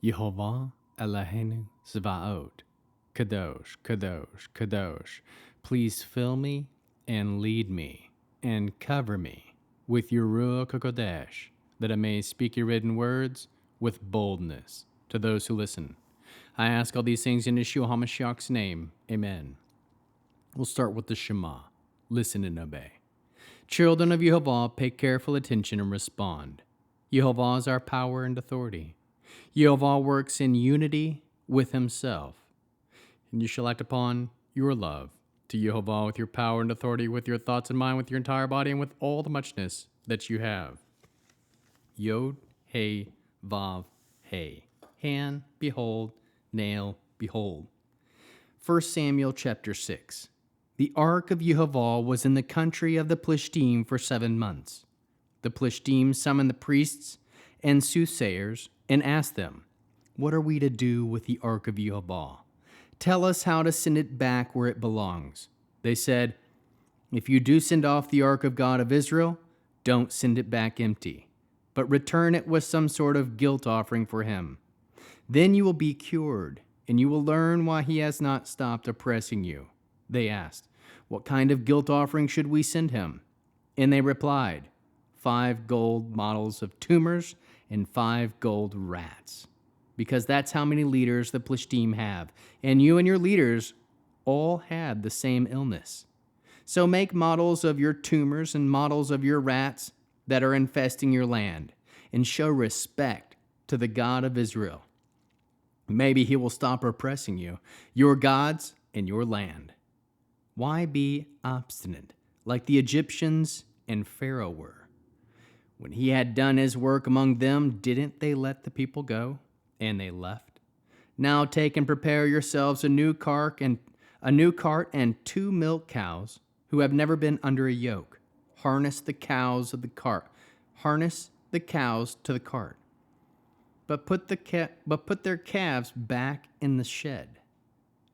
Yehova Tsvaot, Kadosh, Kadosh, Kadosh. Please fill me and lead me and cover me with your Ruach HaKodesh, that I may speak your written words with boldness to those who listen. I ask all these things in Yeshua HaMashiach's name. Amen. We'll start with the Shema. Listen and obey. Children of Yehovah, pay careful attention and respond. Yehovah is our power and authority. Yehovah works in unity with himself. And you shall act upon your love to Yehovah with your power and authority, with your thoughts in mind, with your entire body, and with all the muchness that you have. Yod, He, Vav, He. Hand, behold. Nail, behold. 1 Samuel chapter 6. The ark of Yehovah was in the country of the Philistines for 7 months. The Philistines summoned the priests and soothsayers and asked them, "What are we to do with the ark of Yehovah? Tell us how to send it back where it belongs." They said, "If you do send off the ark of God of Israel, don't send it back empty, but return it with some sort of guilt offering for him. Then you will be cured, and you will learn why he has not stopped oppressing you." They asked, "What kind of guilt offering should we send him?" And they replied, 5 gold models of tumors and 5 gold rats, because that's how many leaders the Philistines have, and you and your leaders all had the same illness. So make models of your tumors and models of your rats that are infesting your land, and show respect to the God of Israel. Maybe he will stop oppressing you, your gods, and your land. Why be obstinate like the Egyptians and Pharaoh were? When he had done his work among them, didn't they let the people go? And they left. Now take and prepare yourselves a new cart and 2 milk cows who have never been under a yoke. Harness the cows to the cart. But put their calves back in the shed.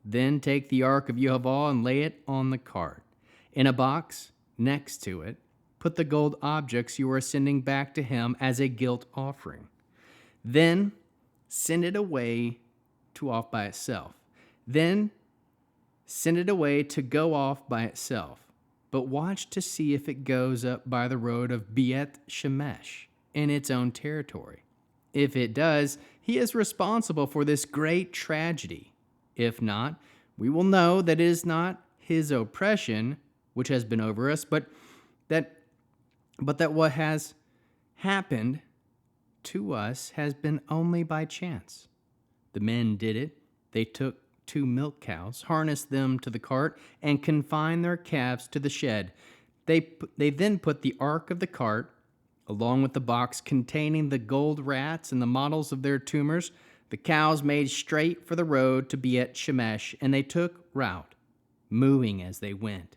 Then take the ark of Yehovah and lay it on the cart. In a box next to it, put the gold objects you are sending back to him as a guilt offering. Then send it away to go off by itself. But watch to see if it goes up by the road of Beit Shemesh in its own territory. If it does, he is responsible for this great tragedy. If not, we will know that it is not his oppression which has been over us, but that what has happened to us has been only by chance. The men did it. They took 2 milk cows, harnessed them to the cart, and confined their calves to the shed. They then put the ark of the cart, along with the box containing the gold rats and the models of their tumors. The cows made straight for the road to Beit Shemesh, and they took route, mooing as they went,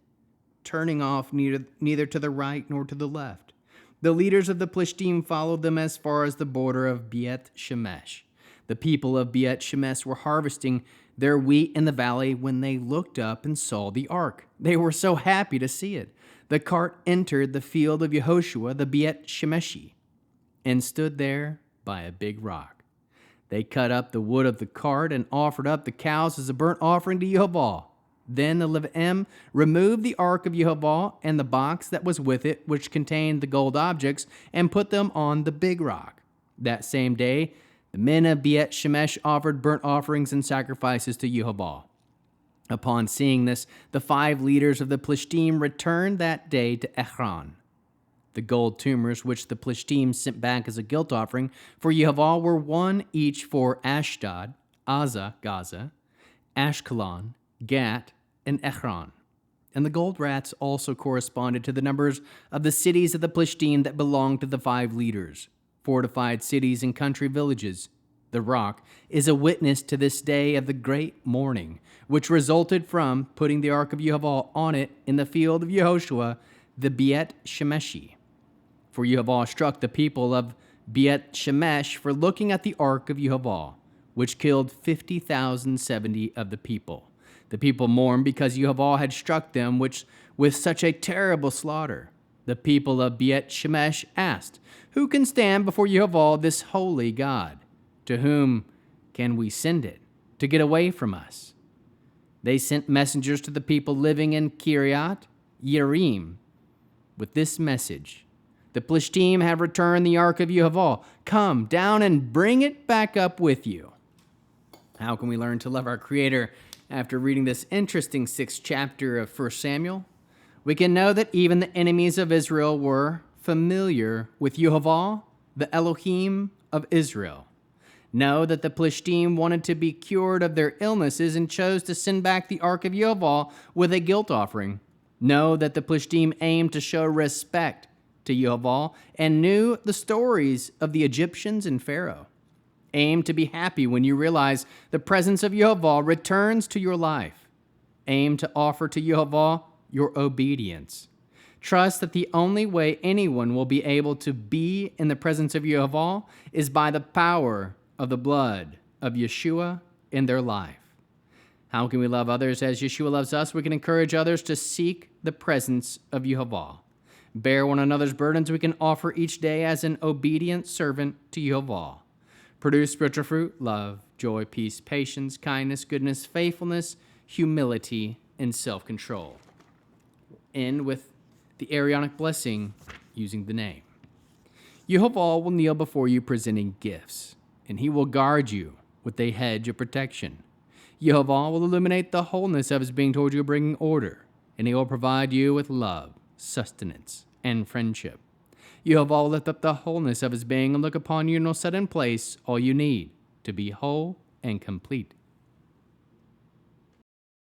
turning off neither to the right nor to the left. The leaders of the Philistines followed them as far as the border of Beit Shemesh. The people of Beit Shemesh were harvesting their wheat in the valley when they looked up and saw the ark. They were so happy to see it. The cart entered the field of Yehoshua, the Beit Shemeshi, and stood there by a big rock. They cut up the wood of the cart and offered up the cows as a burnt offering to Yehovah. Then the Leviim removed the ark of Yehovah and the box that was with it, which contained the gold objects, and put them on the big rock. That same day, the men of Beit Shemesh offered burnt offerings and sacrifices to Yehovah. Upon seeing this, the 5 leaders of the Philistines returned that day to Ekron. The gold tumors which the Philistines sent back as a guilt offering for Yehovah were 1 each for Ashdod, Gaza, Ashkelon, Gat, and Ekron. And the gold rats also corresponded to the numbers of the cities of the Philistines that belonged to the 5 leaders, fortified cities and country villages. The rock is a witness to this day of the great mourning, which resulted from putting the ark of Yehovah on it in the field of Yehoshua, the Beit Shemeshi. For Yehovah struck the people of Beit Shemesh for looking at the ark of Yehovah, which killed 50,070 of the people. The people mourned because Yehovah had struck them with such a terrible slaughter. The people of Beit Shemesh asked, "Who can stand before Yehovah, this holy God, to whom can we send it to get away from us? They sent messengers to the people living in Kiryat Yearim with this message: the Philistines have returned the ark of Yehova. Come down and bring it back up with you. How can we learn to love our Creator after reading this interesting 6th chapter of 1 Samuel? We can know that even the enemies of Israel were familiar with Yehova, the Elohim of Israel. Know that the Philistines wanted to be cured of their illnesses and chose to send back the ark of Yehova with a guilt offering. Know that the Philistines aimed to show respect to Yehova and knew the stories of the Egyptians and Pharaoh. Aim to be happy when you realize the presence of Yehova returns to your life. Aim to offer to Yehova your obedience. Trust that the only way anyone will be able to be in the presence of Yehova is by the power of the blood of Yeshua in their life. How can we love others as Yeshua loves us? We can encourage others to seek the presence of Yehova. Bear one another's burdens we can offer each day as an obedient servant to Yehova. Produce spiritual fruit: love, joy, peace, patience, kindness, goodness, faithfulness, humility, and self-control. End with the Aaronic blessing using the name. Yehova will kneel before you presenting gifts, and he will guard you with a hedge of protection. Yehova will illuminate the wholeness of his being toward you, bringing order, and he will provide you with love, sustenance, and friendship. Yehova will lift up the wholeness of his being and look upon you and will set in place all you need to be whole and complete.